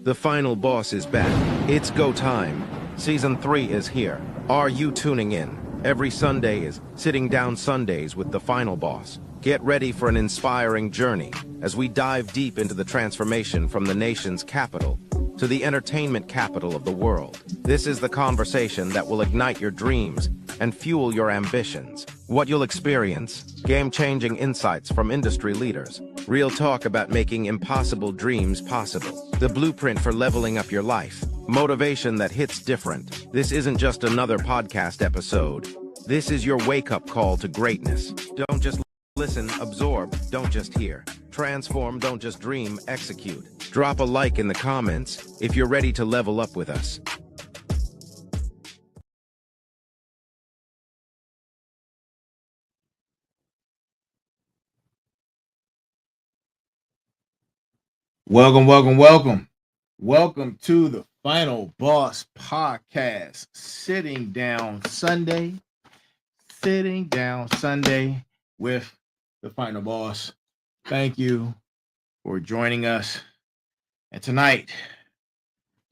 The Final Boss is back. It's go time. Season 3 is here. Are you tuning in? Every Sunday is Sitting Down Sundays with The Final Boss. Get ready for an inspiring journey as we dive deep into the transformation from the nation's capital to the entertainment capital of the world. This is the conversation that will ignite your dreams and fuel your ambitions. What you'll experience: game-changing insights from industry leaders, real talk about making impossible dreams possible, the blueprint for leveling up your life, motivation that hits different. This isn't just another podcast episode. This is your wake-up call to greatness. Don't just listen, absorb, don't just hear. Transform, don't just dream, execute. Drop a like in the comments if you're ready to level up with us. Welcome. Welcome to the Final Boss podcast. Sitting Down Sunday with the Final Boss. Thank you for joining us. And tonight,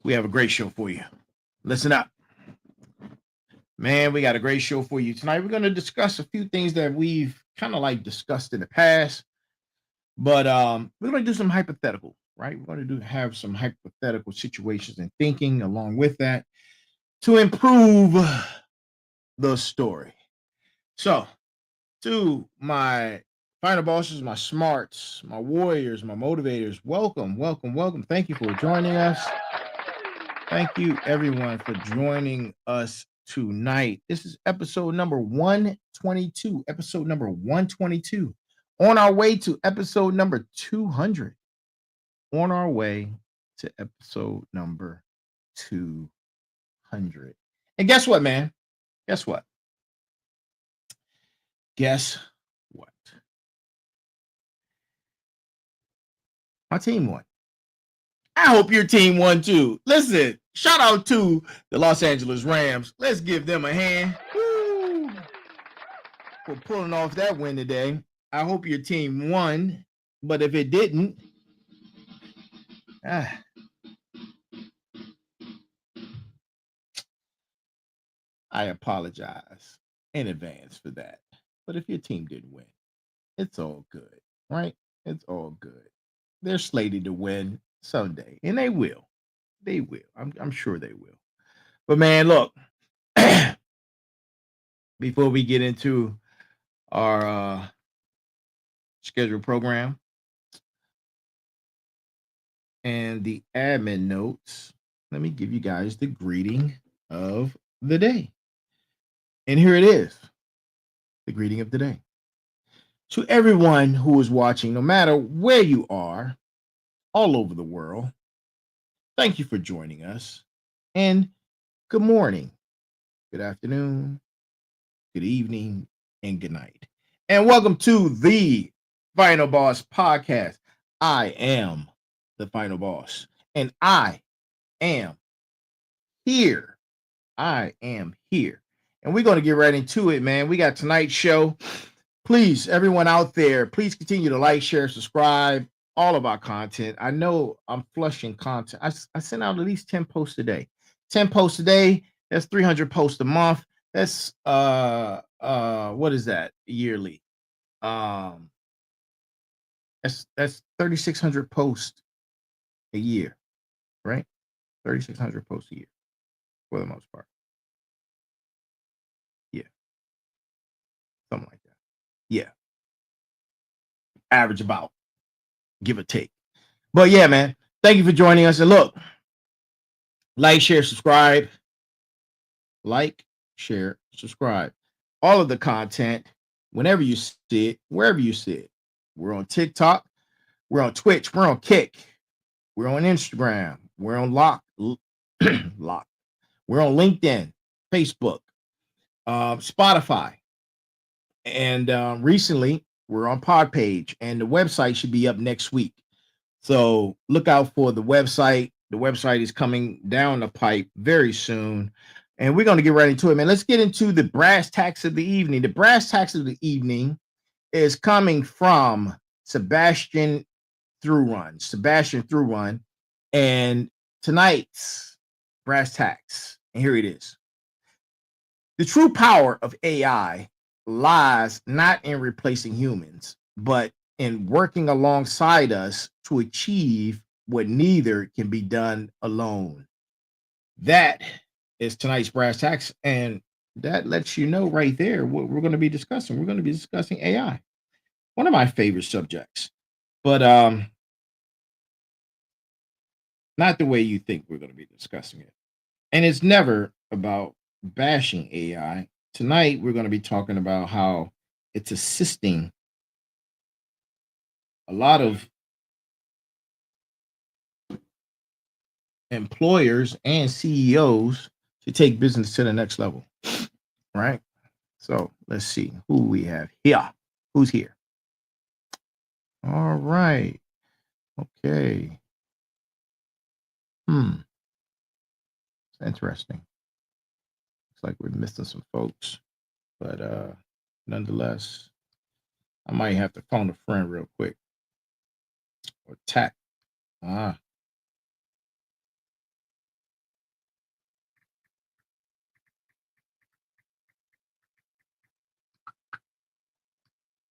we have a great show for you. Listen up. Man, we got a great show for you tonight. We're going to discuss a few things that we've kind of like discussed in the past. But we're going to do some hypothetical, right? We're going to have some hypothetical situations and thinking along with that to improve the story. So, to my Final Bosses, my smarts, my warriors, my motivators, welcome. Thank you for joining us. Thank you, everyone, for joining us tonight. This is episode number 122. On our way to episode number 200. And guess what, man? Guess what? My team won. I hope your team won too. Listen, shout out to the Los Angeles Rams. Let's give them a hand. Woo! For pulling off that win today. I hope your team won, but if it didn't, I apologize in advance for that. But if your team didn't win, it's all good, right? It's all good. They're slated to win someday, and they will. I'm sure they will. But man, look, before we get into our scheduled program and the admin notes, let me give you guys the greeting of the day. And here it is, the greeting of the day. To everyone who is watching, no matter where you are, all over the world, thank you for joining us. And good morning, good afternoon, good evening, and good night. And welcome to the Final Boss podcast. I am the Final Boss, and I am here. And we're going to get right into it, man. We got tonight's show. Please, everyone out there, please continue to like, share, subscribe, all of our content. I know I'm flushing content. I send out at least 10 posts a day. 10 posts a day, that's 300 posts a month. That's what is that yearly? That's 3,600 posts a year, right? 3,600 posts a year for the most part. Yeah. Something like that. Yeah. Average about, give or take. But yeah, man, thank you for joining us. And look, like, share, subscribe. Like, share, subscribe. All of the content, whenever you see it, wherever you see it. We're on TikTok. We're on Twitch. We're on Kick. We're on Instagram. We're on Lock. We're on LinkedIn, Facebook, Spotify. And recently, we're on Podpage, and the website should be up next week. So look out for the website. The website is coming down the pipe very soon. And we're going to get right into it, man. Let's get into the brass tacks of the evening. The brass tacks of the evening is coming from Sebastian Throughron. And tonight's brass tacks, and here it is. The true power of AI lies not in replacing humans, but in working alongside us to achieve what neither can be done alone. That is tonight's brass tacks, and that lets you know right there what we're going to be discussing. We're going to be discussing AI, one of my favorite subjects, but not the way you think we're going to be discussing it. And it's never about bashing AI. Tonight, we're going to be talking about how it's assisting a lot of employers and CEOs to take business to the next level. Right? So let's see who we have here. Who's here? All right. Okay. It's interesting. Looks like we're missing some folks, but nonetheless, I might have to phone a friend real quick or tap.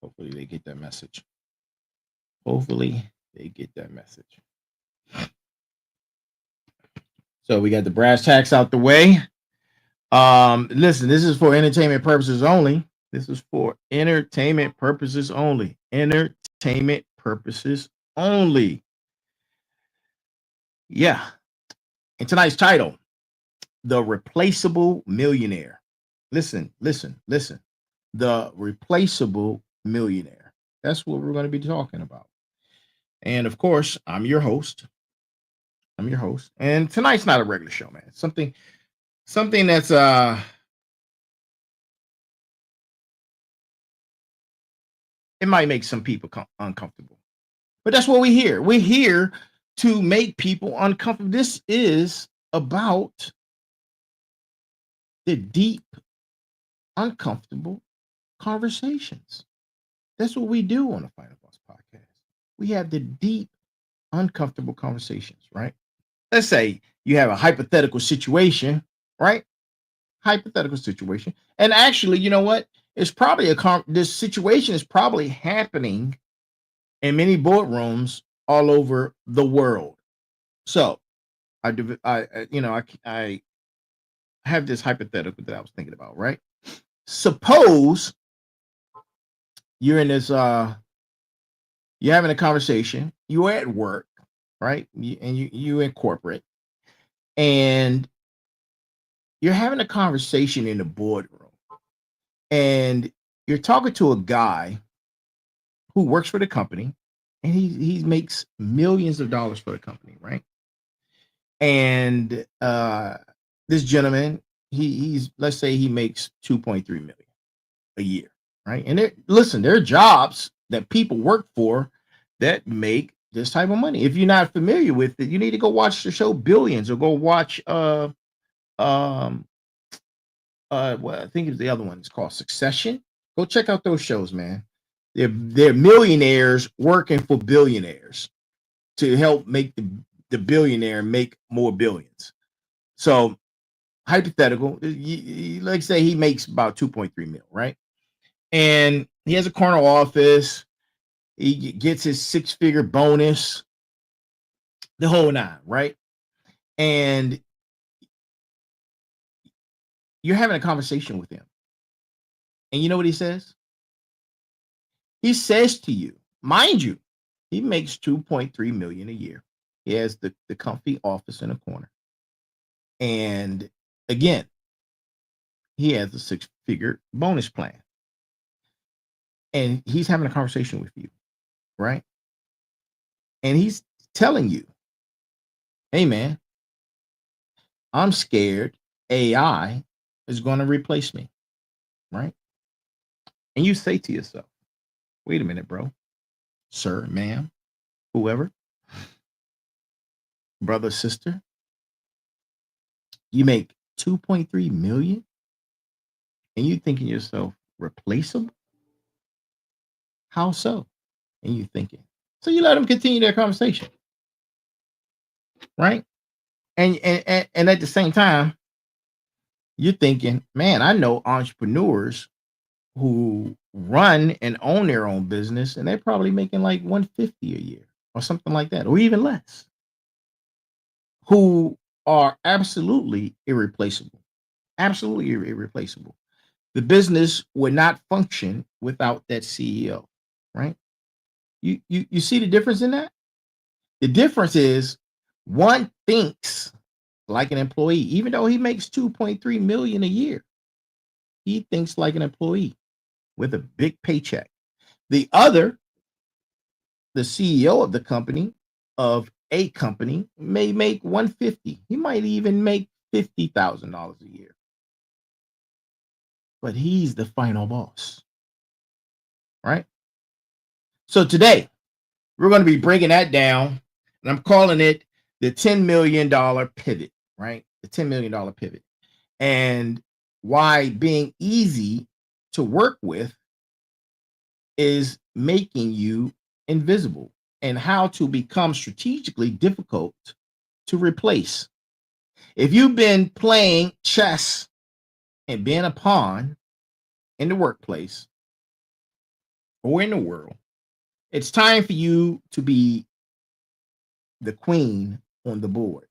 Hopefully they get that message. Hopefully they get that message. So we got the brass tacks out the way. Listen, this is for entertainment purposes only. This is for entertainment purposes only. Entertainment purposes only. Yeah. And tonight's title, The Replaceable Millionaire. Listen. The Replaceable Millionaire. That's what we're going to be talking about. And of course, I'm your host. And tonight's not a regular show, man. Something that's it might make some people uncomfortable. But that's what we're here. We're here to make people uncomfortable. This is about the deep, uncomfortable conversations. That's what we do on the Final Boss podcast. We have the deep, uncomfortable conversations, right? Let's say you have a hypothetical situation, right? Hypothetical situation. And actually, you know what? It's probably this situation is probably happening in many boardrooms all over the world. So I have this hypothetical that I was thinking about, right? Suppose you're in this you're having a conversation, you're at work, right? You in corporate, and you're having a conversation in the boardroom, and you're talking to a guy who works for the company, and he makes millions of dollars for the company, right? And this gentleman, he's let's say he makes 2.3 million a year, right? And there are jobs that people work for that make this type of money. If you're not familiar with it, you need to go watch the show Billions or go watch well, I think it's the other one. It's called Succession. Go check out those shows, man. They're millionaires working for billionaires to help make the billionaire make more billions. So hypothetical, like say he makes about 2.3 mil, right? And he has a corner office. He gets his 6-figure bonus, the whole nine, right? And you're having a conversation with him. And you know what he says? He says to you, mind you, he makes 2.3 million a year. He has the comfy office in a corner. And again, he has a 6-figure bonus plan. And he's having a conversation with you, right? And he's telling you, hey man, I'm scared AI is going to replace me, right? And you say to yourself, wait a minute, bro, sir, ma'am, whoever, brother, sister, you make 2.3 million and you thinking yourself replaceable? How so? And you thinking. So you let them continue their conversation, right? And at the same time, you're thinking, man, I know entrepreneurs who run and own their own business, and they're probably making like 150 a year or something like that, or even less, who are absolutely irreplaceable. Absolutely irreplaceable. The business would not function without that CEO, right? You see the difference in that? The difference is one thinks like an employee, even though he makes 2.3 million a year. He thinks like an employee with a big paycheck. The other, the CEO of the company, of a company, may make 150. He might even make $50,000 a year. But he's the final boss, right? So today, we're going to be breaking that down, and I'm calling it the $10 million pivot, right? The $10 million pivot. And why being easy to work with is making you invisible, and how to become strategically difficult to replace. If you've been playing chess and being a pawn in the workplace or in the world, it's time for you to be the queen on the board.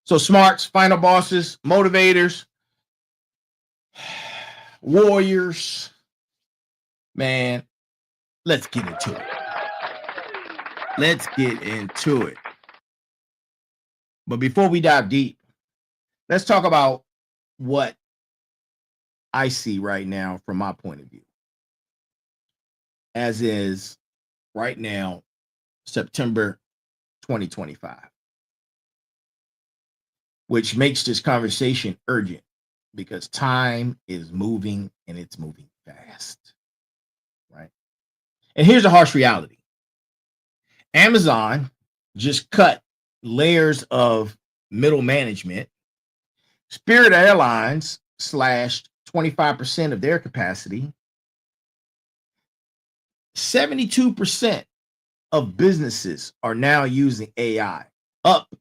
So, smarts, final bosses, motivators, warriors, man, let's get into it. Let's get into it. But before we dive deep, let's talk about what I see right now from my point of view. As is right now, September 2025, which makes this conversation urgent because time is moving, and it's moving fast, right? And here's a harsh reality. Amazon just cut layers of middle management. Spirit Airlines slashed 25% of their capacity. 72% of businesses are now using AI, up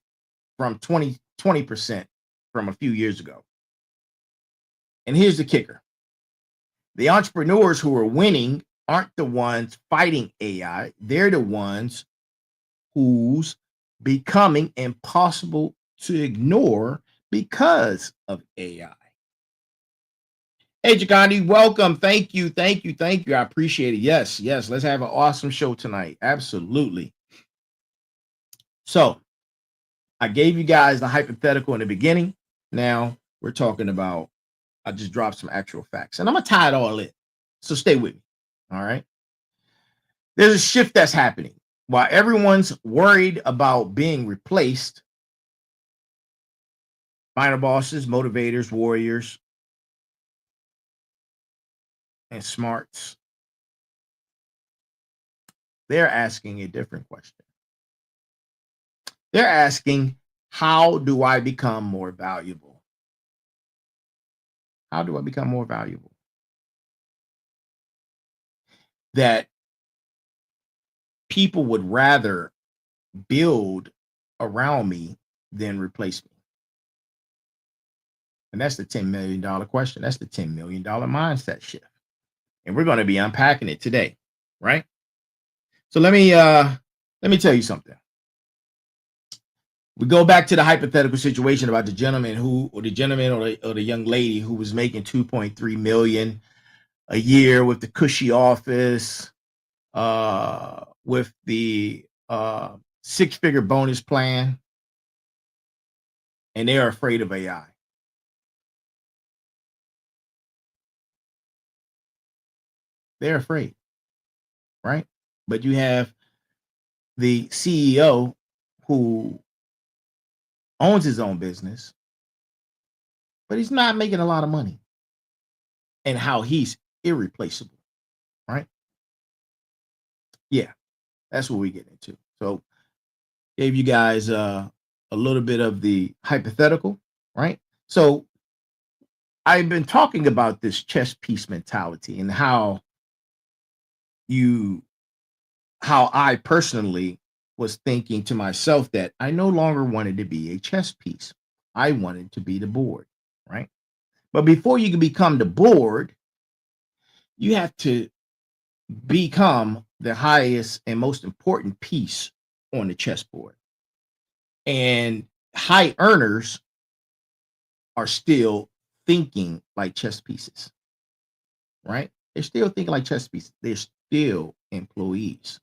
from 20% from a few years ago. And here's the kicker. The entrepreneurs who are winning aren't the ones fighting AI. They're the ones who's becoming impossible to ignore because of AI. Hey, Jagani, welcome. Thank you. I appreciate it. Yes. Let's have an awesome show tonight. Absolutely. So I gave you guys the hypothetical in the beginning. Now we're talking about, I just dropped some actual facts, and I'm going to tie it all in. So stay with me. All right. There's a shift that's happening. While everyone's worried about being replaced, final bosses, motivators, warriors, and smarts, they're asking a different question. They're asking, how do I become more valuable? How do I become more valuable? That people would rather build around me than replace me. And that's the $10 million question. That's the $10 million mindset shift. And we're going to be unpacking it today, right? So let me tell you something. We go back to the hypothetical situation about the gentleman or the young lady who was making 2.3 million a year with the cushy office, with the 6-figure bonus plan, and they are afraid of AI. They're afraid, right? But you have the CEO who owns his own business, but he's not making a lot of money, and how he's irreplaceable, right? Yeah, that's what we get into. So gave you guys a little bit of the hypothetical, right? So I've been talking about this chess piece mentality and how I personally was thinking to myself that I no longer wanted to be a chess piece. I wanted to be the board, right? But before you can become the board, you have to become the highest and most important piece on the chessboard. And high earners are still thinking like chess pieces, right? They're still thinking like chess pieces. They're still employees.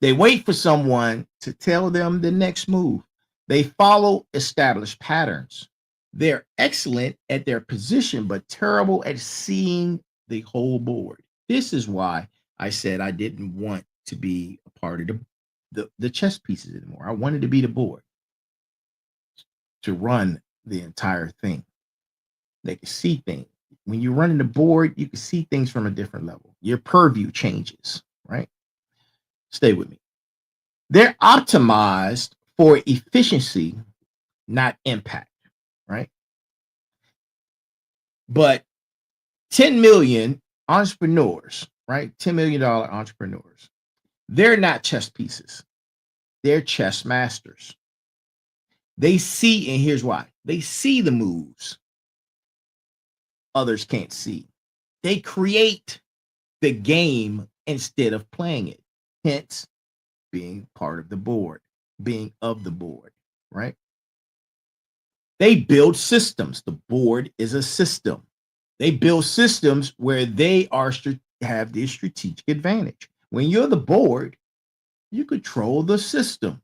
They wait for someone to tell them the next move. They follow established patterns. They're excellent at their position, but terrible at seeing the whole board. This is why I said I didn't want to be a part of the chess pieces anymore. I wanted to be the board, to run the entire thing. They can see things. When you're running the board, you can see things from a different level. Your purview changes, right? Stay with me. They're optimized for efficiency, not impact, right? But 10 million entrepreneurs, right? $10 million entrepreneurs, they're not chess pieces. They're chess masters. They see, and here's why. They see the moves others can't see. They create the game instead of playing it. Hence, being part of the board, being of the board, right? They build systems. The board is a system. They build systems where they have the strategic advantage. When you're the board, you control the system.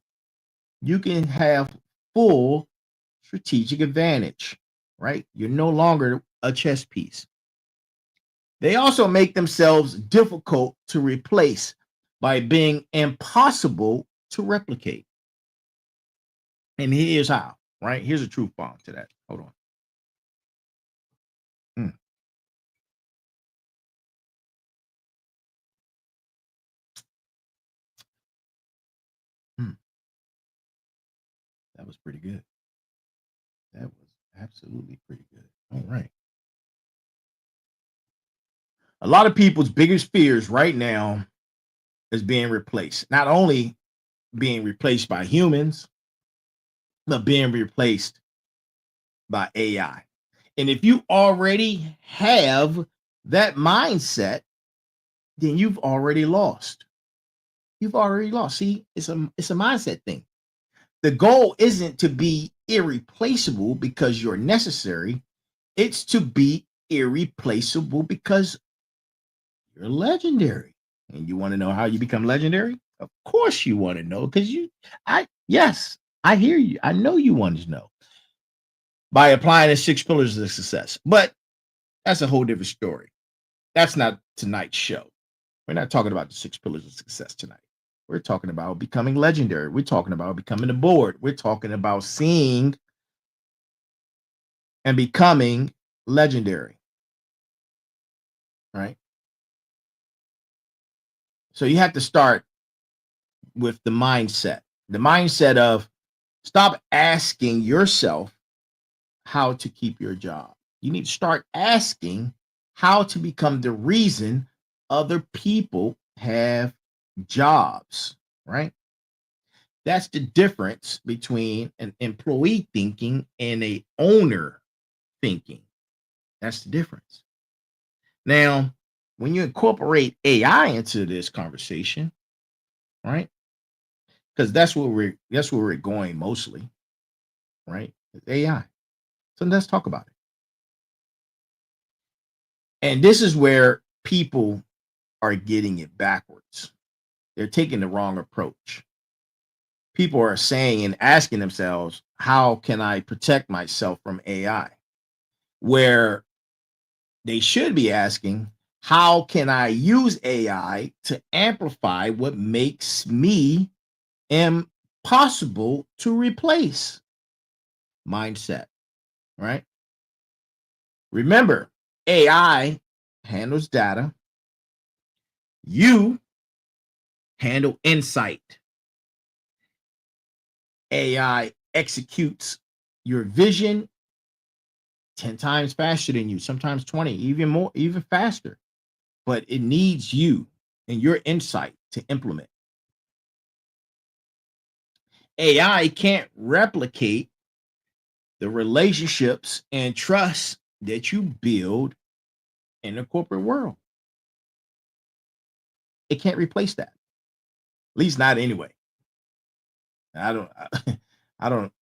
You can have full strategic advantage, right? You're no longer a chess piece. They also make themselves difficult to replace by being impossible to replicate. And here's how, right? Here's a truth bomb to that. Hold on. That was pretty good. That was absolutely pretty good. All right. A lot of people's biggest fears right now is being replaced. Not only being replaced by humans, but being replaced by AI. And if you already have that mindset, then you've already lost. You've already lost. See, it's a mindset thing. The goal isn't to be irreplaceable because you're necessary. It's to be irreplaceable because you're legendary. And you want to know how you become legendary? Of course you want to know, because yes, I hear you. I know you want to know. By applying the 6 pillars of success. But that's a whole different story. That's not tonight's show. We're not talking about the 6 pillars of success tonight. We're talking about becoming legendary. We're talking about becoming the board. We're talking about seeing and becoming legendary. Right? So you have to start with the mindset. The mindset of stop asking yourself how to keep your job. You need to start asking how to become the reason other people have jobs, right? That's the difference between an employee thinking and a owner thinking. That's the difference. Now, when you incorporate AI into this conversation, right? Because that's where we're going mostly, right? It's AI. So let's talk about it. And this is where people are getting it backwards. They're taking the wrong approach. People are saying and asking themselves, how can I protect myself from AI? Where they should be asking, how can I use AI to amplify what makes me impossible to replace? Mindset, right? Remember, AI handles data. You handle insight. AI executes your vision 10 times faster than you, sometimes 20, even more, even faster. But it needs you and your insight to implement. AI can't replicate the relationships and trust that you build in the corporate world. It can't replace that. At least not anyway. I don't, I don't,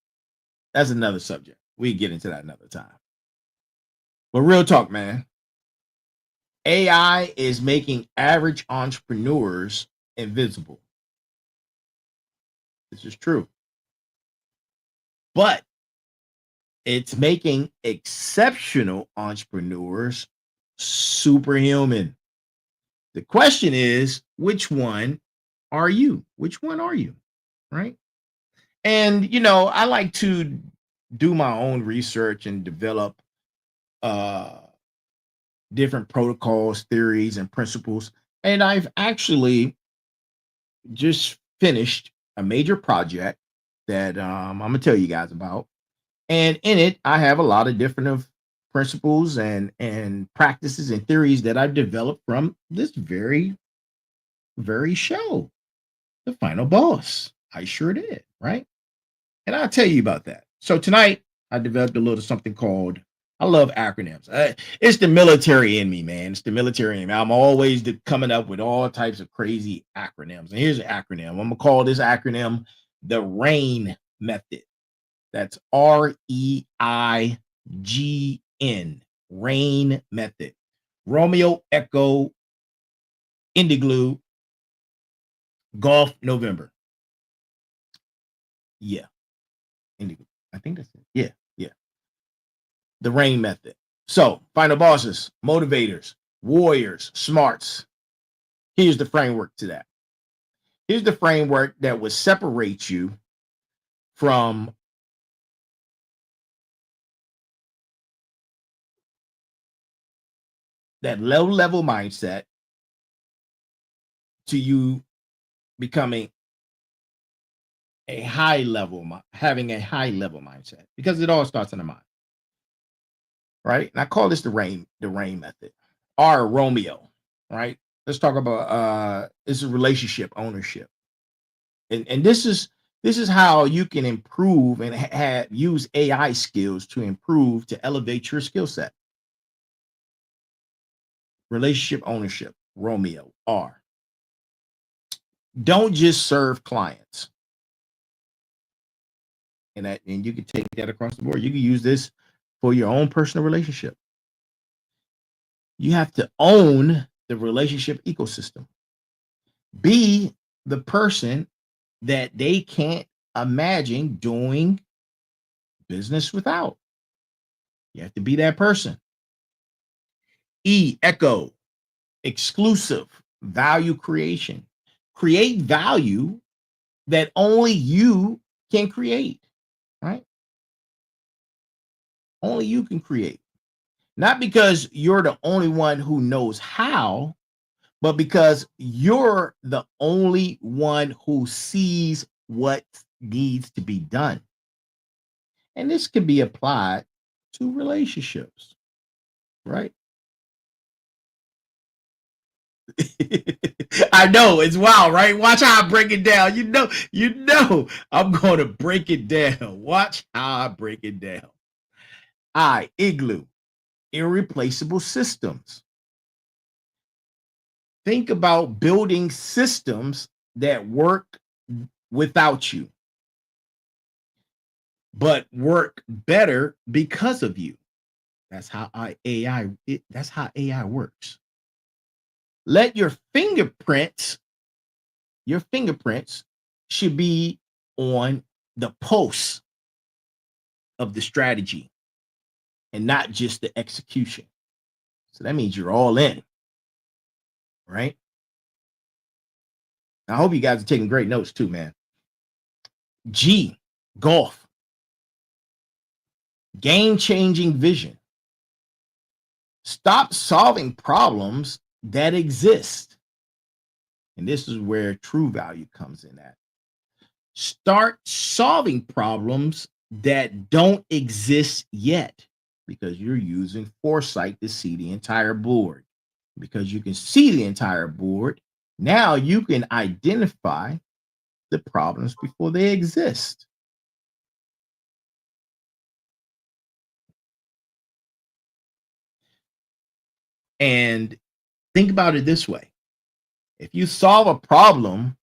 that's another subject. We get into that another time. But real talk, man. AI is making average entrepreneurs invisible. This is true. But it's making exceptional entrepreneurs superhuman. The question is, which one are you? Which one are you? Right? And I like to do my own research and develop different protocols, theories, and principles. And I've actually just finished a major project that I'm gonna tell you guys about. And in it, I have a lot of different of principles and practices and theories that I've developed from this very, very show, The Final Boss. I sure did, right? And I'll tell you about that. So tonight, I developed a little something called, I love acronyms. It's the military in me, man. It's the military in me. I'm always coming up with all types of crazy acronyms. And here's an acronym. I'm going to call this acronym the R.E.I.G.N method. That's R.E.I.G.N. R.E.I.G.N method. Romeo, Echo, Indiglue, Golf, November. Yeah. Indigo. I think that's it. Yeah. The R.E.I.G.N method. So, final bosses, motivators, warriors, smarts. Here's the framework to that. Here's the framework that will separate you from that low level mindset to you becoming a high level, having a high level mindset, because it all starts in the mind. Right? And I call this the R.E.I.G.N method. R, Romeo, right? Let's talk about it's a relationship ownership. And this is how you can improve and use AI skills to improve, to elevate your skill set. Relationship ownership, Romeo, R. Don't just serve clients. And you can take that across the board. You can use this for your own personal relationship. You have to own the relationship ecosystem. Be the person that they can't imagine doing business without. You have to be that person. E, Echo, exclusive value creation. Create value that only you can create, right? Only you can create. Not because you're the only one who knows how, but because you're the only one who sees what needs to be done. And this can be applied to relationships, right? I know it's wild, right? Watch how I break it down. I'm going to break it down. Watch how I break it down. Igloo, irreplaceable systems. Think about building systems that work without you, but work better because of you. That's how AI works. Let your fingerprints should be on the pulse of the strategy and not just the execution. So that means you're all in, right? I hope you guys are taking great notes too, man. G, golf. Game-changing vision. Stop solving problems that exist. And this is where true value comes in at. Start solving problems that don't exist yet, because you're using foresight to see the entire board. Because you can see the entire board, now you can identify the problems before they exist. And think about it this way. If you solve a problem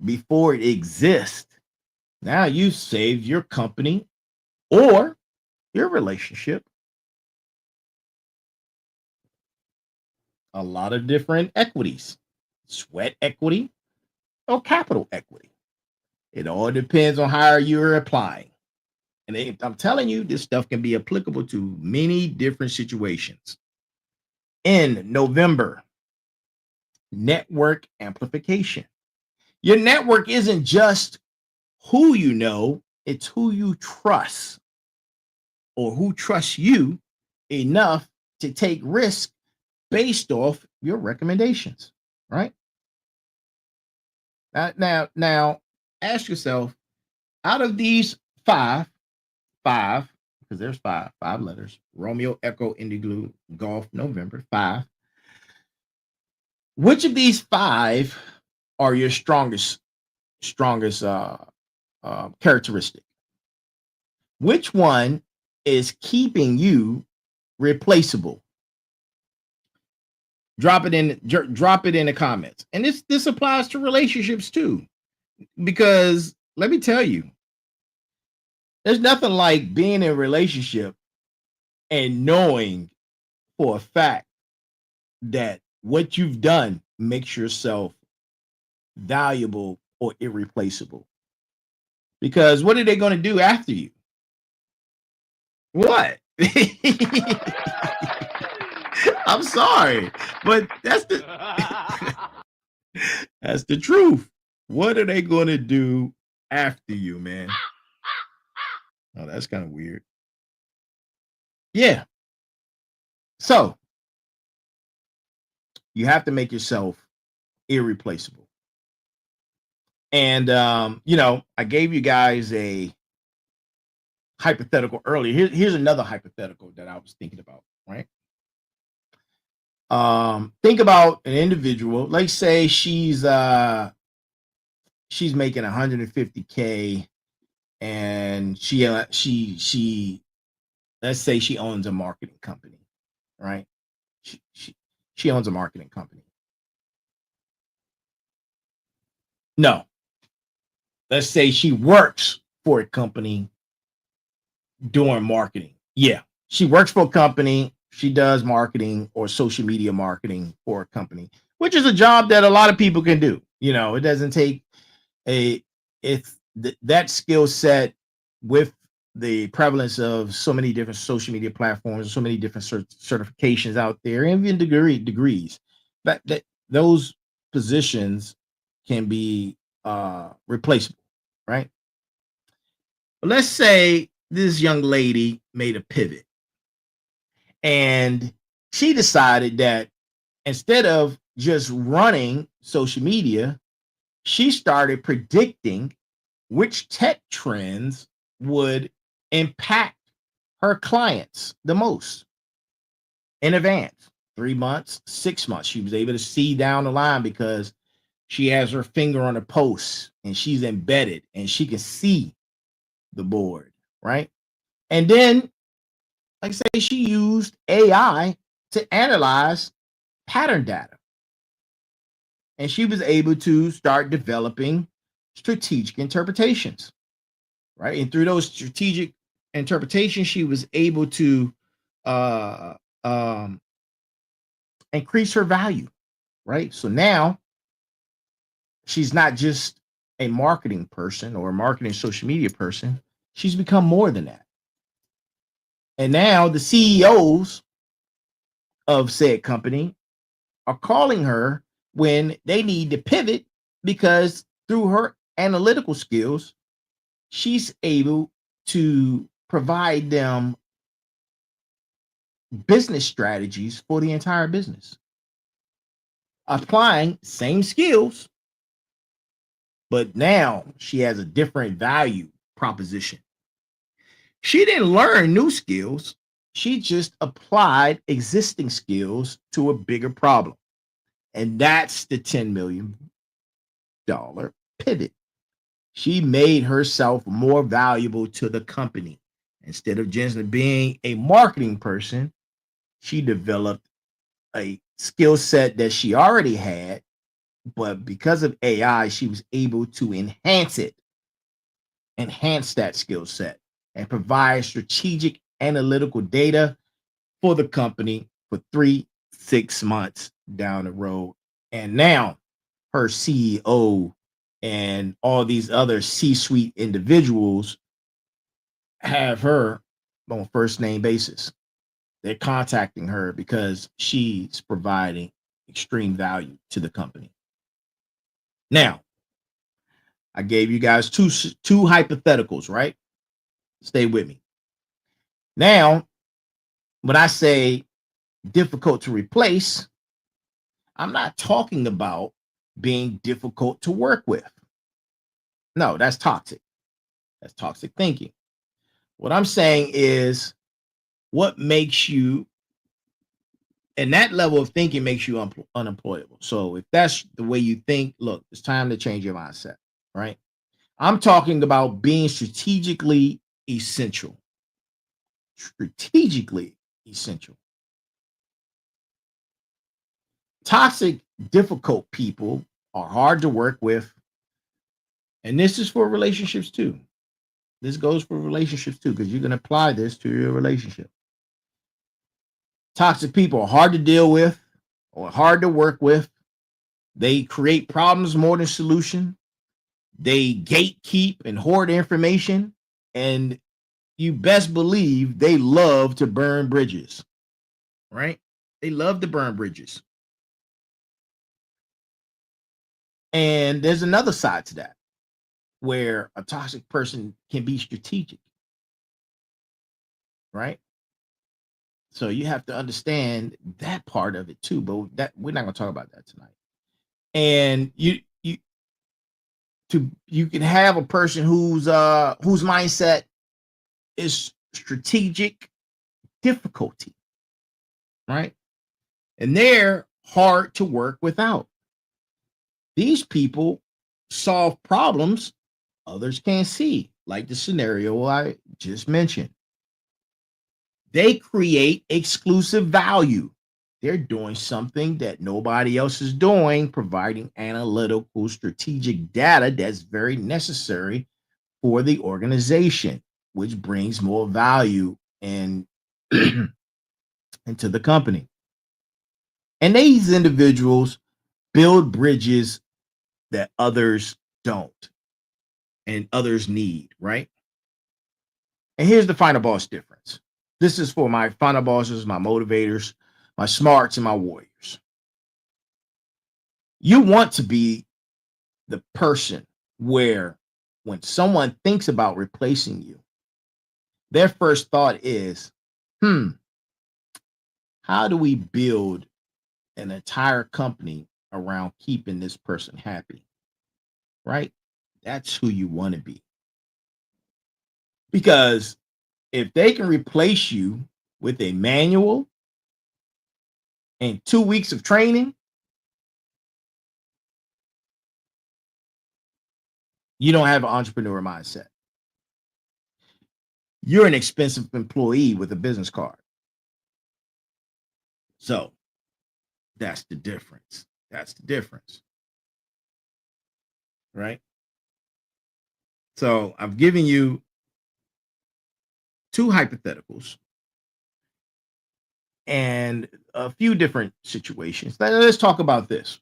before it exists, now you've saved your company or your relationship a lot of different equities, sweat equity or capital equity. It all depends on how you're applying. And I'm telling you, this stuff can be applicable to many different situations. In November, network amplification. Your network isn't just who you know, it's who you trust or who trusts you enough to take risks based off your recommendations, right? Now, ask yourself, out of these five, because there's five letters: Romeo, Echo, Indigo, Golf, November, five. Which of these five are your strongest characteristic? Which one is keeping you replaceable? Drop it in the comments. And this applies to relationships too, because let me tell you, there's nothing like being in a relationship and knowing for a fact that what you've done makes yourself valuable or irreplaceable. Because what are they going to do after you? What? I'm sorry, but that's the that's the truth. What are they going to do after you, man? Oh, that's kind of weird. Yeah. So you have to make yourself irreplaceable. And I gave you guys a hypothetical earlier. Here's another hypothetical that I was thinking about, right? Think about an individual. Let's say she's making 150K, and she let's say she owns a marketing company, right? She owns a marketing company. No, let's say she works for a company doing marketing. Yeah, she works for a company. She does marketing or social media marketing for a company, which is a job that a lot of people can do. It doesn't take that skill set with the prevalence of so many different social media platforms, so many different certifications out there, and even degrees. That those positions can be replaceable, right? But let's say this young lady made a pivot, and she decided that instead of just running social media, she started predicting which tech trends would impact her clients the most in advance. 3 months, 6 months. She was able to see down the line because she has her finger on the post and she's embedded and she can see the board, right? And then, like I say, she used AI to analyze pattern data. And she was able to start developing strategic interpretations, right? And through those strategic interpretations, she was able to uh, um, increase her value, right? So now she's not just a marketing person or a marketing social media person. She's become more than that. And now the CEOs of said company are calling her when they need to pivot, because through her analytical skills, she's able to provide them business strategies for the entire business, applying same skills, but now she has a different value proposition. She didn't learn new skills. She just applied existing skills to a bigger problem. And that's the $10 million pivot. She made herself more valuable to the company. Instead of just being a marketing person, she developed a skill set that she already had, but because of AI, she was able to enhance that skill set, and provide strategic analytical data for the company for 3 6 months down the road. And now her CEO and all these other C-suite individuals have her on first name basis. They're contacting her because she's providing extreme value to the company. Now, I gave you guys two hypotheticals, right? Stay with me. Now, when I say difficult to replace, I'm not talking about being difficult to work with. No, that's toxic. That's toxic thinking. What I'm saying is what makes you, and that level of thinking makes you unemployable. So if that's the way you think, look, it's time to change your mindset, right? I'm talking about being strategically essential. Strategically essential. Toxic, difficult people are hard to work with. And this is for relationships too. This goes for relationships too, because you can apply this to your relationship. Toxic people are hard to deal with or hard to work with. They create problems more than solution. They gatekeep and hoard information. And you best believe they love to burn bridges, right? They love to burn bridges. And there's another side to that where a toxic person can be strategic, right? So you have to understand that part of it too, but that we're not going to talk about that tonight. And you can have a person whose mindset is strategic difficulty, right? And they're hard to work without. These people solve problems others can't see, like the scenario I just mentioned. They create exclusive value. They're doing something that nobody else is doing, providing analytical, strategic data that's very necessary for the organization, which brings more value and into the company. And these individuals build bridges that others don't and others need, right? And here's the final boss difference. This is for my final bosses, my motivators, my smarts, and my warriors. You want to be the person where when someone thinks about replacing you, their first thought is, how do we build an entire company around keeping this person happy? Right? That's who you want to be. Because if they can replace you with a manual and 2 weeks of training, you don't have an entrepreneur mindset. You're an expensive employee with a business card. So that's the difference. That's the difference. Right? So I've given you two hypotheticals and a few different situations. Let's talk about this.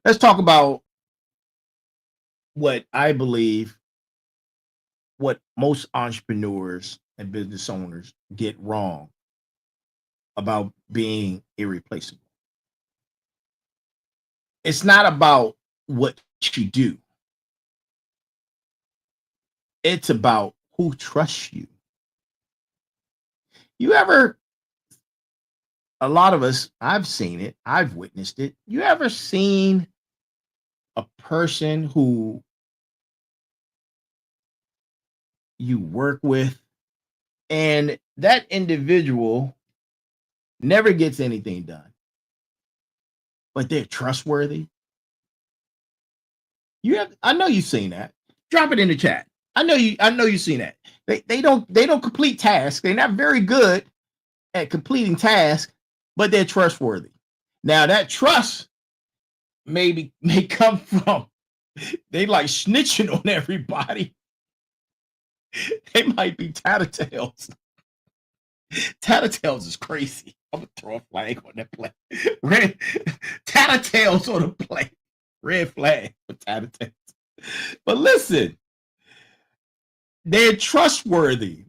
Let's talk about what I believe what most entrepreneurs and business owners get wrong about being irreplaceable. It's not about what you do. It's about who trusts you. You ever, a lot of us, I've seen it, I've witnessed it. You ever seen a person who you work with and that individual never gets anything done, but they're trustworthy? I know you've seen that. Drop it in the chat. I know you've seen that. They don't complete tasks. They're not very good at completing tasks, but they're trustworthy. Now that trust may come from they like snitching on everybody. They might be tattletales. Tattletales is crazy. I'm gonna throw a flag on that play. Red tattletales on the play. Red flag for tattletales. But listen, they're trustworthy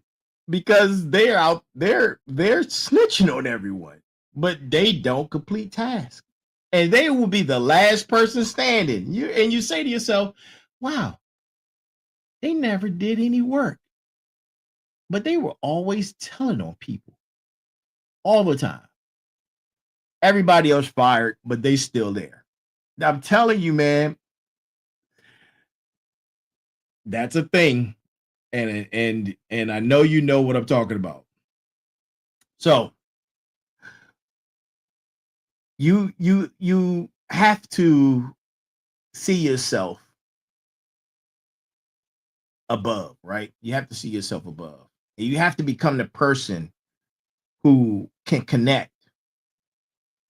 because they're out they're snitching on everyone, but they don't complete tasks. And they will be the last person standing. You say to yourself, wow, they never did any work. But they were always telling on people all the time. Everybody else fired, but they still there. Now, I'm telling you, man, that's a thing. And I know you know what I'm talking about. So you have to see yourself above, right? You have to see yourself above. You have to become the person who can connect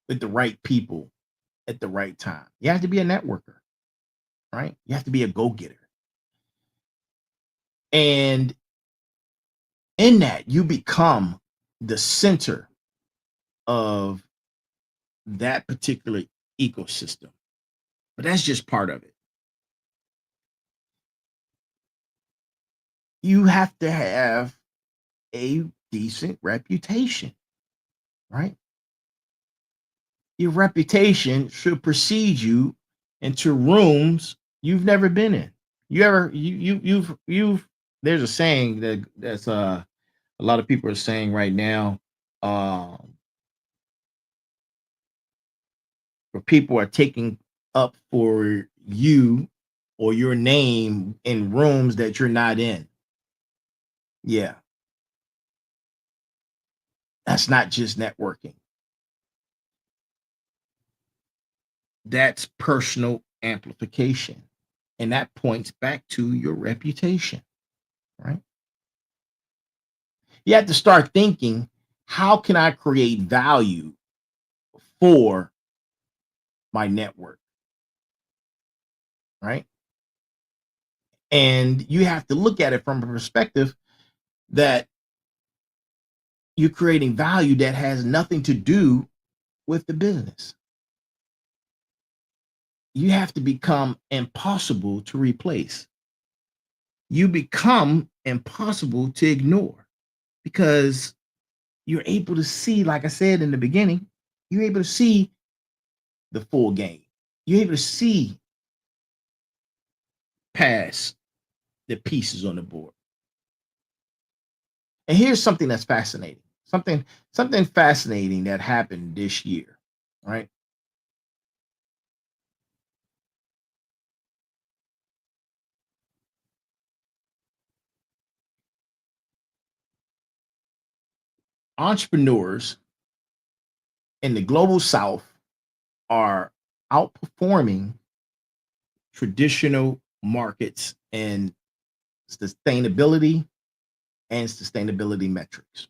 with the right people at the right time. You have to be a networker, right? You have to be a go-getter. And in that, you become the center of that particular ecosystem. But that's just part of it. You have to have a decent reputation, right? Your reputation should precede you into rooms you've never been in. You've there's a saying that's a lot of people are saying right now, where people are taking up for you or your name in rooms that you're not in. Yeah. That's not just networking. That's personal amplification. And that points back to your reputation, right? You have to start thinking, how can I create value for my network, right? And you have to look at it from a perspective that you're creating value that has nothing to do with the business. You have to become impossible to replace. You become impossible to ignore because you're able to see, like I said in the beginning, you're able to see the full game. You're able to see past the pieces on the board. And here's something that's fascinating. Something fascinating that happened this year, right? Entrepreneurs in the global south are outperforming traditional markets in sustainability and sustainability metrics.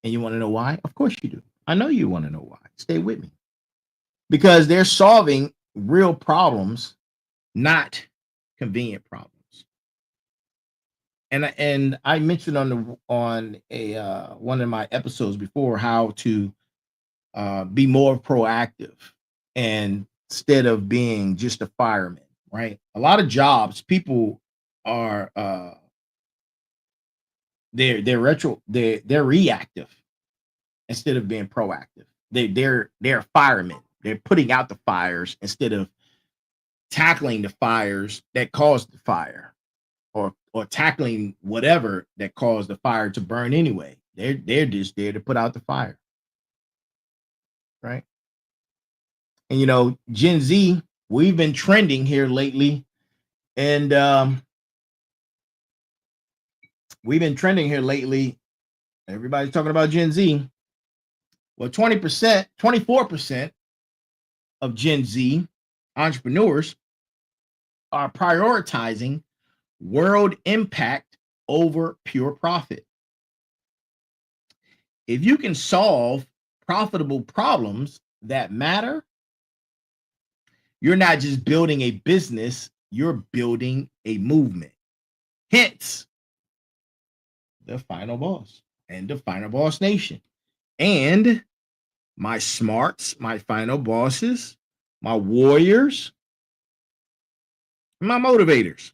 And you want to know why? Of course you do. I know you want to know why. Stay with me. Because they're solving real problems, not convenient problems. And I mentioned on a one of my episodes before how to be more proactive and instead of being just a fireman, right? A lot of jobs, people are they're reactive instead of being proactive. They're firemen. They're putting out the fires instead of tackling the fires that caused the fire, or tackling whatever that caused the fire to burn anyway. They're just there to put out the fire, right? And you know, Gen Z, we've been trending here lately, and we've been trending here lately. Everybody's talking about Gen Z. Well, 20%, 24% of Gen Z entrepreneurs are prioritizing world impact over pure profit. If you can solve profitable problems that matter, you're not just building a business, you're building a movement. Hence, the Final Boss and the Final Boss Nation. And my smarts, my final bosses, my warriors, my motivators.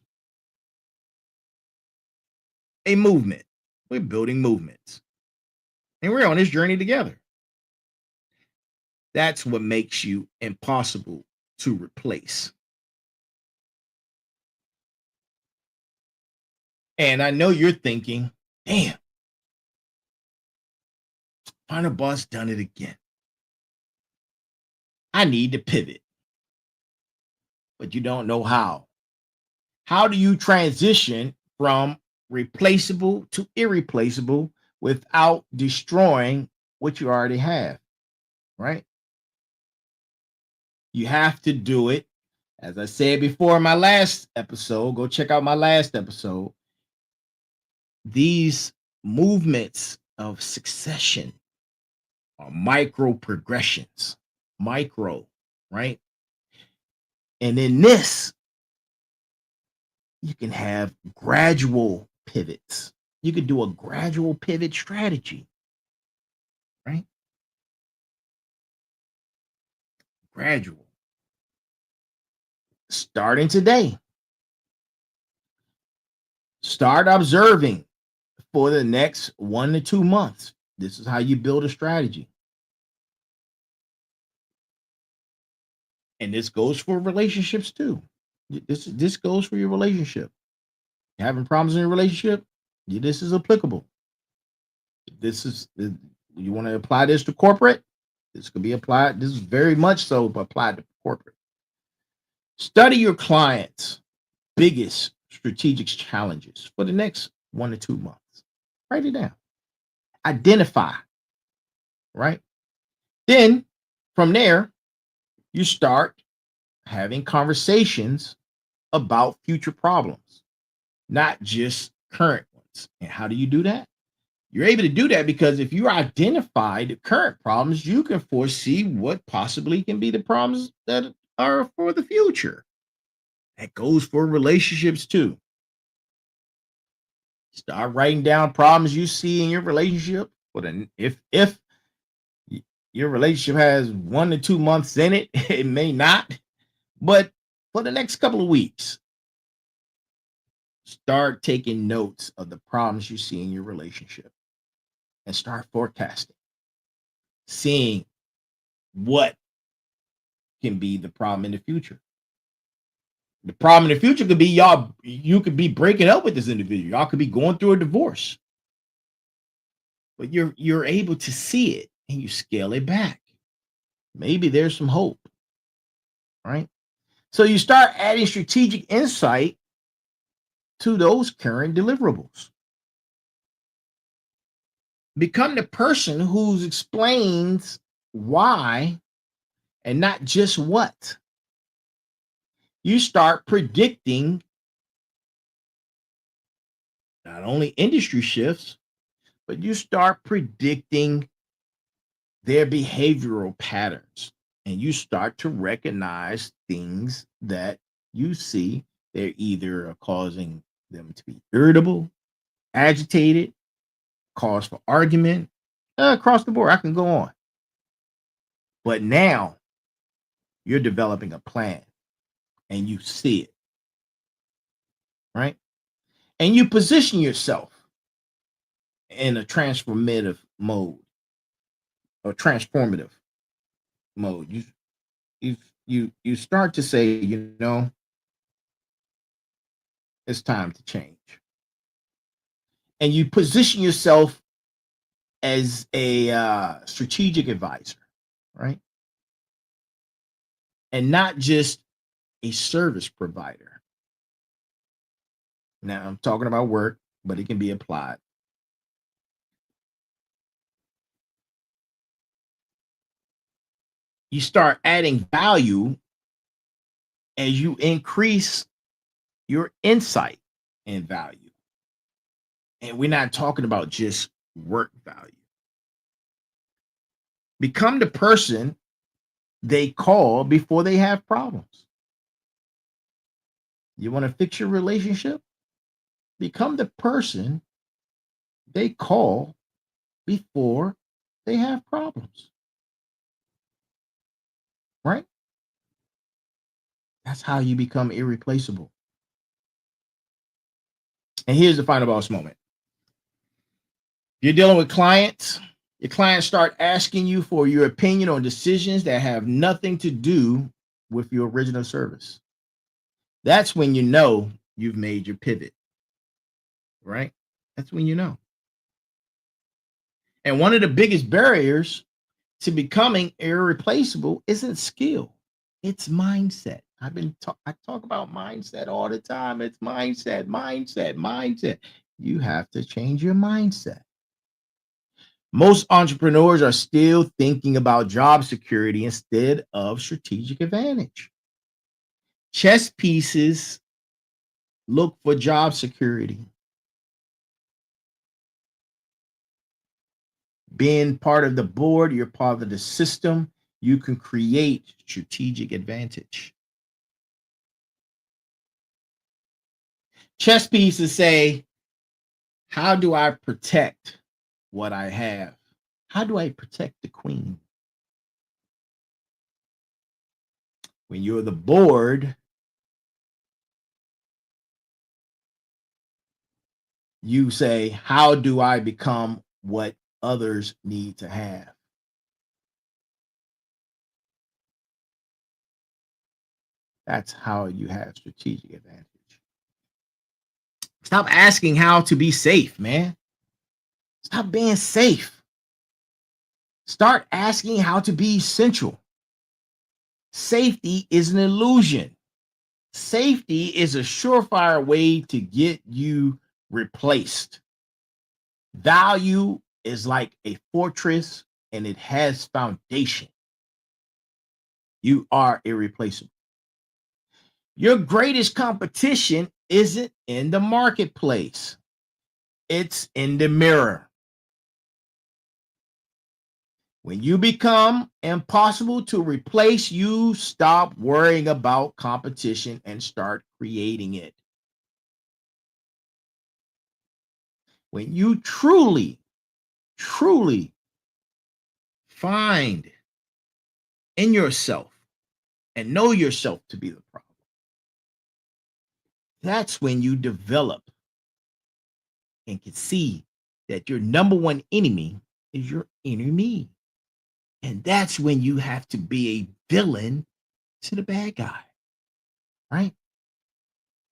A movement. We're building movements. And we're on this journey together. That's what makes you impossible to replace. And I know you're thinking, damn, Final Boss done it again. I need to pivot. But you don't know how. How do you transition from replaceable to irreplaceable without destroying what you already have? Right? You have to do it. As I said before in my last episode, go check out my last episode. These movements of succession are micro progressions, micro, right? And in this, you can have gradual pivots. You could do a gradual pivot strategy, right? Gradual. Starting today. Start observing for the next 1 to 2 months. This is how you build a strategy. And this goes for relationships too. This goes for your relationship. You're having problems in your relationship? This is applicable. This is you want to apply this to corporate? This could be applied. This is very much so applied to corporate. Study your clients' biggest strategic challenges for the next 1 to 2 months. Write it down. Identify, right? Then from there, you start having conversations about future problems, not just current ones. And how do you do that? You're able to do that because if you identify the current problems, you can foresee what possibly can be the problems that are for the future. That goes for relationships too. Start writing down problems you see in your relationship. But if your relationship has 1 to 2 months in it, it may not. But for the next couple of weeks, start taking notes of the problems you see in your relationship and start forecasting, seeing what can be the problem in the future. The problem in the future could be you could be breaking up with this individual. Y'all could be going through a divorce. But you're able to see it and you scale it back. Maybe there's some hope. Right? So you start adding strategic insight to those current deliverables. Become the person who explains why and not just what. You start predicting not only industry shifts, but you start predicting their behavioral patterns. And you start to recognize things that you see they're either causing them to be irritable, agitated, cause for argument, across the board. I can go on. But now you're developing a plan and you see it, right? And you position yourself in a transformative mode or transformative mode. You start to say, it's time to change. And you position yourself as a strategic advisor, right? And not just a service provider. Now, I'm talking about work, but it can be applied. You start adding value as you increase your insight and value. And we're not talking about just work value. Become the person they call before they have problems. You want to fix your relationship? Become the person they call before they have problems. Right? That's how you become irreplaceable. And here's the final boss moment. You're dealing with clients. Your clients start asking you for your opinion on decisions that have nothing to do with your original service. That's when you know you've made your pivot, right? That's when you know. And one of the biggest barriers to becoming irreplaceable isn't skill, it's mindset. I talk about mindset all the time. It's mindset. You have to change your mindset. Most entrepreneurs are still thinking about job security instead of strategic advantage. Chess pieces look for job security. Being part of the board, you're part of the system, you can create strategic advantage. Chess pieces say, how do I protect what I have? How do I protect the queen? When you're the board, you say, how do I become what others need to have? That's how you have strategic advantage. Stop asking how to be safe, man. Stop being safe. Start asking how to be essential. Safety is an illusion. Safety is a surefire way to get you replaced. Value is like a fortress and it has foundation. You are irreplaceable. Your greatest competition isn't in the marketplace, it's in the mirror. When you become impossible to replace, you stop worrying about competition and start creating it. When you truly find in yourself and know yourself to be the problem, that's when you develop and can see that your number one enemy is your inner me. And that's when you have to be a villain to the bad guy, right?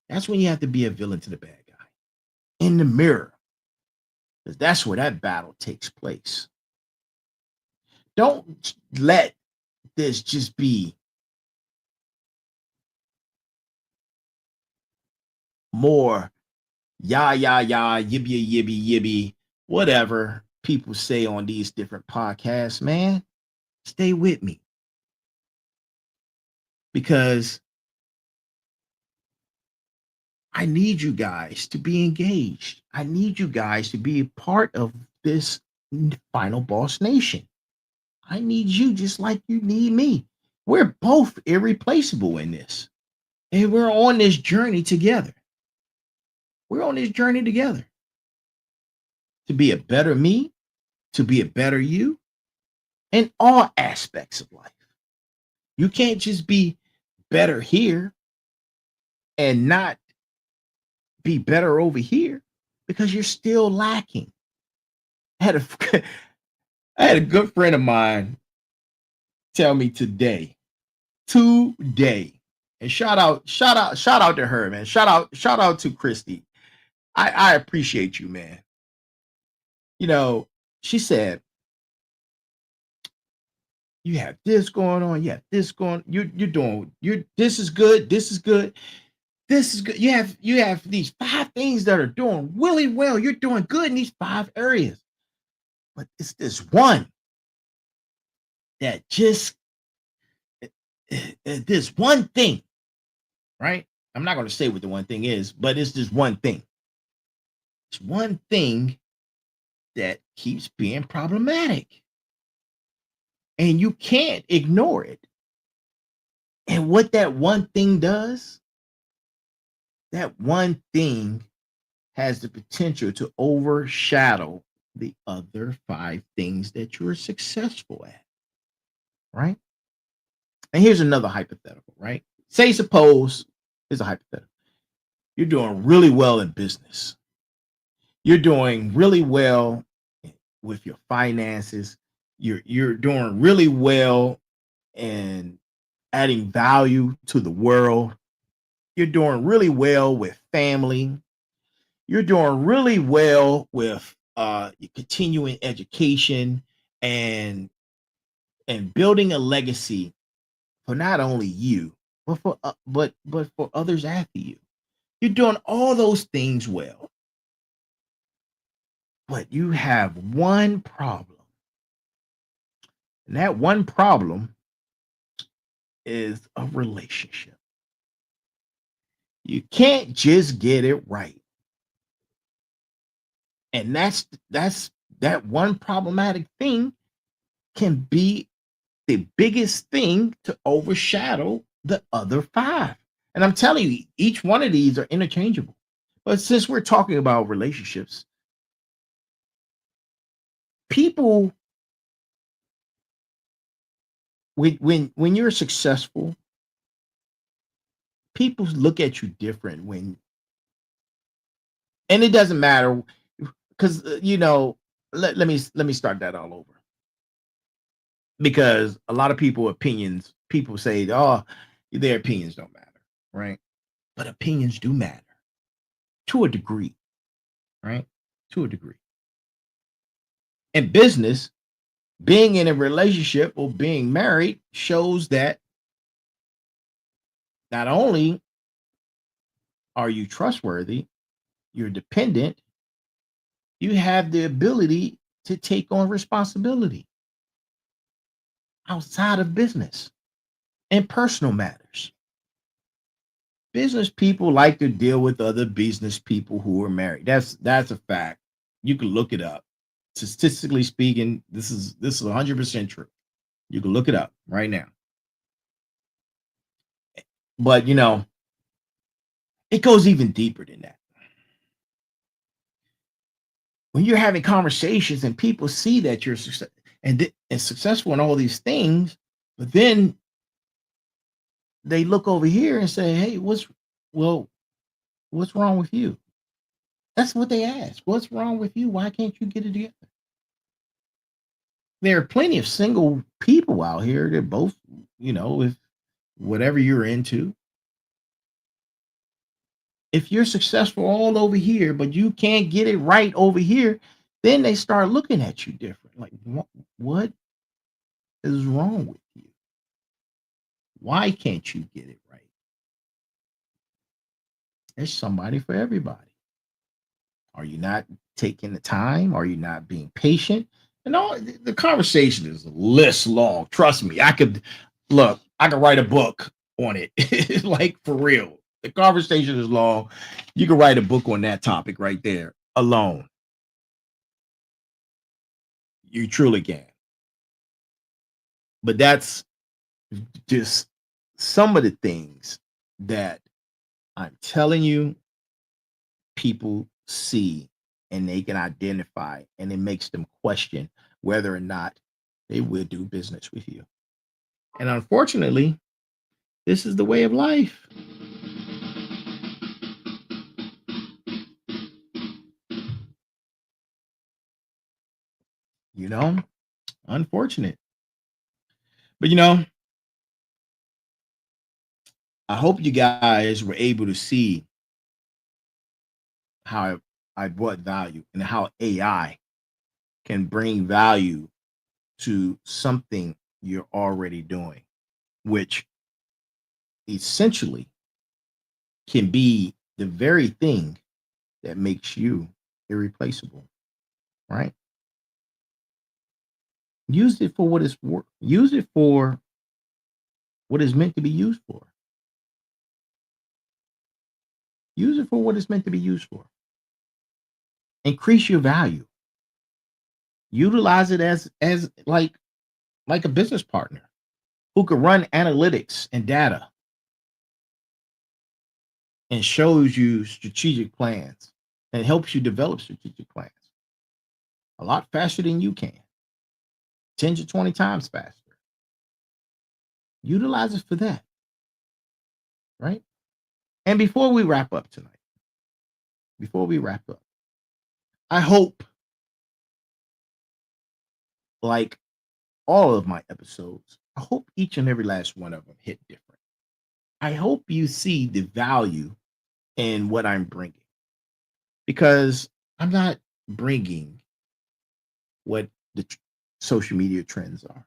That's when you have to be a villain to the bad guy in the mirror, because that's where that battle takes place. Don't let this just be more yibby, whatever people say on these different podcasts, man. Stay with me, because I need you guys to be engaged. I need you guys to be a part of this Final Boss Nation. I need you just like you need me. We're both irreplaceable in this. And we're on this journey together. We're on this journey together to be a better me, to be a better you in all aspects of life. You can't just be better here and not be better over here, because you're still lacking. I had a, I had a good friend of mine tell me today, and shout out to her, man. Shout out to Christy. I appreciate you, man. You know, she said, you have this going on, you have this going, you're doing, this is good, this is good, this is good. You have these 5 things that are doing really well. You're doing good in these 5 areas. But it's this one that just this one thing, right? I'm not going to say what the one thing is, but it's just one thing. It's one thing that keeps being problematic. And you can't ignore it. And what that one thing does, that one thing has the potential to overshadow the other 5 things that you're successful at. Right? And here's another hypothetical, right? Say, suppose, here's a hypothetical. You're doing really well in business. You're doing really well with your finances. You're doing really well and adding value to the world. You're doing really well with family. You're doing really well with your continuing education and building a legacy for not only you, but for but for others after you. You're doing all those things well, but you have one problem, and that one problem is a relationship. You can't just get it right, and that's that one problematic thing can be the biggest thing to overshadow the other 5. And I'm telling you, each one of these are interchangeable. But since we're talking about relationships, people, when you're successful, people look at you different when, and it doesn't matter because let me start that all over, because a lot of people say, oh, their opinions don't matter, right? But opinions do matter to a degree, right? To a degree. In business, being in a relationship or being married shows that not only are you trustworthy, you're dependent, you have the ability to take on responsibility outside of business and personal matters. Business people like to deal with other business people who are married. That's a fact. You can look it up. Statistically speaking, this is 100% true. You can look it up right now. But it goes even deeper than that. When you're having conversations and people see that you're and successful in all these things, but then they look over here and say, "Hey, what's wrong with you?" That's what they ask. What's wrong with you? Why can't you get it together? There are plenty of single people out here that both, if whatever you're into, if you're successful all over here, but you can't get it right over here, then they start looking at you different. Like, what is wrong with you? Why can't you get it right? There's somebody for everybody. Are you not taking the time? Are you not being patient? And all the conversation is list long. Trust me, I could write a book on it. Like, for real. The conversation is long. You can write a book on that topic right there alone. You truly can. But that's just some of the things that I'm telling you people see and they can identify, and it makes them question whether or not they will do business with you. And unfortunately, this is the way of life. You know, unfortunate. But I hope you guys were able to see how I brought value and how AI can bring value to something you're already doing, which essentially can be the very thing that makes you irreplaceable, right? Use it for what it's worth. Use it for what it's meant to be used for. Use it for what it's meant to be used for. Increase your value. Utilize it as like a business partner who could run analytics and data and shows you strategic plans and helps you develop strategic plans a lot faster than you can, 10 to 20 times faster. Utilize it for that, right? And before we wrap up tonight, I hope, like all of my episodes, I hope each and every last one of them hit different. I hope you see the value in what I'm bringing, because I'm not bringing what the social media trends are.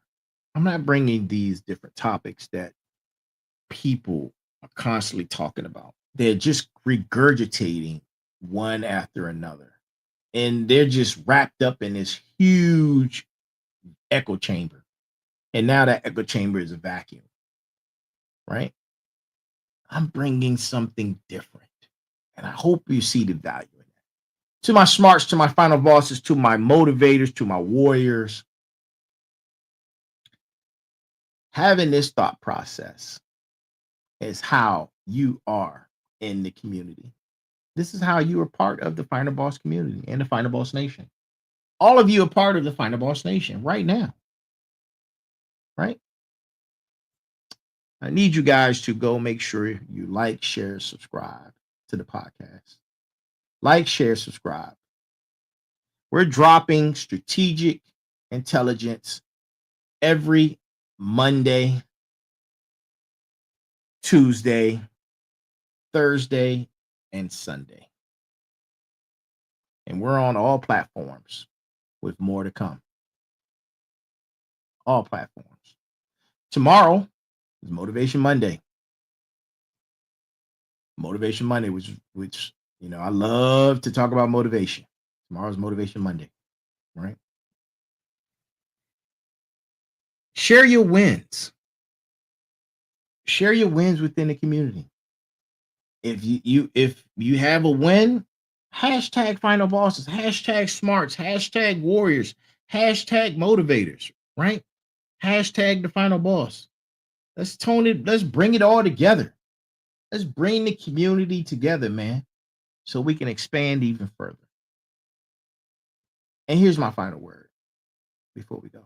I'm not bringing these different topics that people are constantly talking about. They're just regurgitating one after another. And they're just wrapped up in this huge echo chamber. And now that echo chamber is a vacuum, right? I'm bringing something different. And I hope you see the value in that. To my smarts, to my final bosses, to my motivators, to my warriors, having this thought process is how you are in the community. This is how you are part of the Final Boss community and the Final Boss Nation. All of you are part of the Final Boss Nation right now, right? I need you guys to go make sure you like, share, subscribe to the podcast. Like, share, subscribe. We're dropping strategic intelligence every Monday, Tuesday, Thursday, and Sunday. And we're on all platforms with more to come. All platforms. Tomorrow is Motivation Monday. Motivation Monday, which I love to talk about motivation. Tomorrow's Motivation Monday, right? Share your wins. Share your wins within the community. If you have a win, hashtag Final Bosses, hashtag Smarts, hashtag Warriors, hashtag Motivators, right? Hashtag the Final Boss. Let's tone it. Let's bring it all together. Let's bring the community together, man, so we can expand even further. And here's my final word before we go.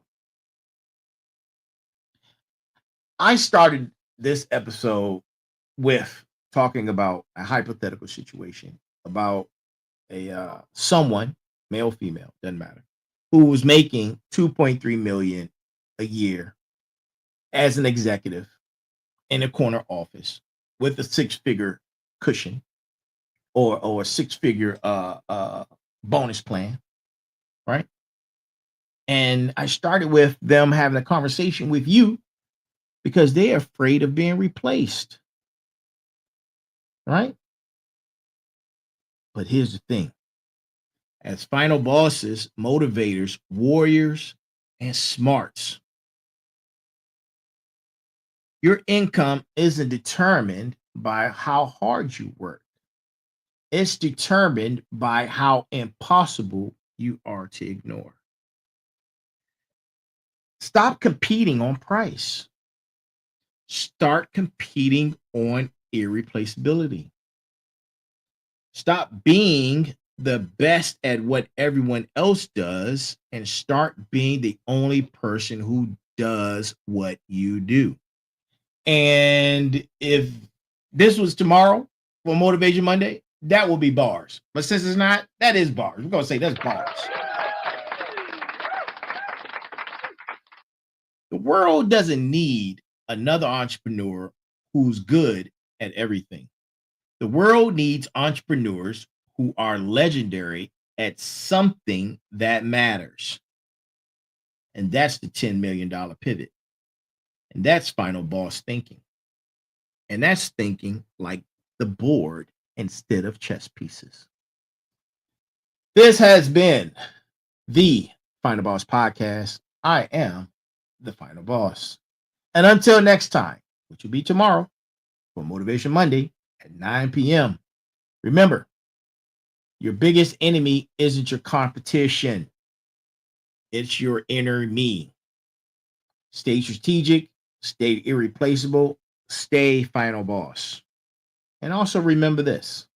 I started this episode with talking about a hypothetical situation about a someone, male, female, doesn't matter, who was making 2.3 million a year as an executive in a corner office with a six-figure cushion or a six-figure bonus plan, right? And I started with them having a conversation with you because they're afraid of being replaced, right? But here's the thing. As final bosses, motivators, warriors, and smarts, your income isn't determined by how hard you work. It's determined by how impossible you are to ignore. Stop competing on price. Start competing on irreplaceability. Stop being the best at what everyone else does and start being the only person who does what you do. And if this was tomorrow for Motivation Monday, that will be bars. But since it's not, that is bars. We're going to say that's bars. The world doesn't need another entrepreneur who's good at everything. The world needs entrepreneurs who are legendary at something that matters. And that's the $10 million pivot. And that's final boss thinking. And that's thinking like the board instead of chess pieces. This has been the Final Boss Podcast. I am the Final Boss. And until next time, which will be tomorrow for Motivation Monday at 9 p.m., Remember, your biggest enemy isn't your competition. It's your inner me. Stay strategic, stay irreplaceable, stay final boss. And also remember this.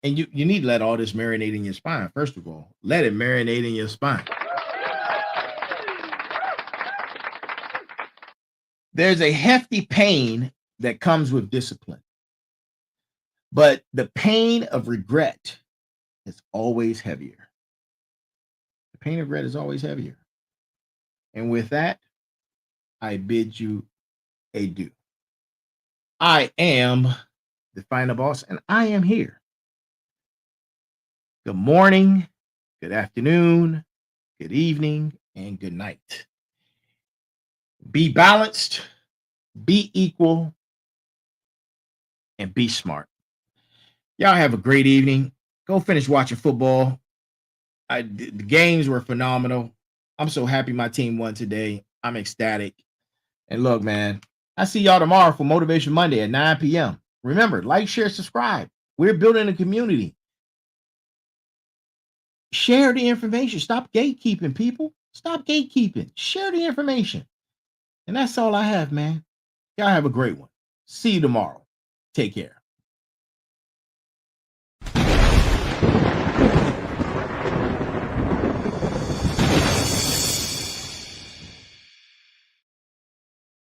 And you need to let all this marinate in your spine. First of all, let it marinate in your spine. There's a hefty pain that comes with discipline, but the pain of regret is always heavier. The pain of regret is always heavier. And with that, I bid you adieu. I am the final boss, and I am here. Good morning, good afternoon, good evening, and good night. Be balanced, be equal, and be smart. Y'all have a great evening. Go finish watching football. The games were phenomenal. I'm so happy my team won today. I'm ecstatic. And look, man, I see y'all tomorrow for Motivation Monday at 9 p.m. Remember, like, share, subscribe. We're building a community. Share the information. Stop gatekeeping, people. Stop gatekeeping. Share the information. And that's all I have, man. Y'all have a great one. See you tomorrow. Take care.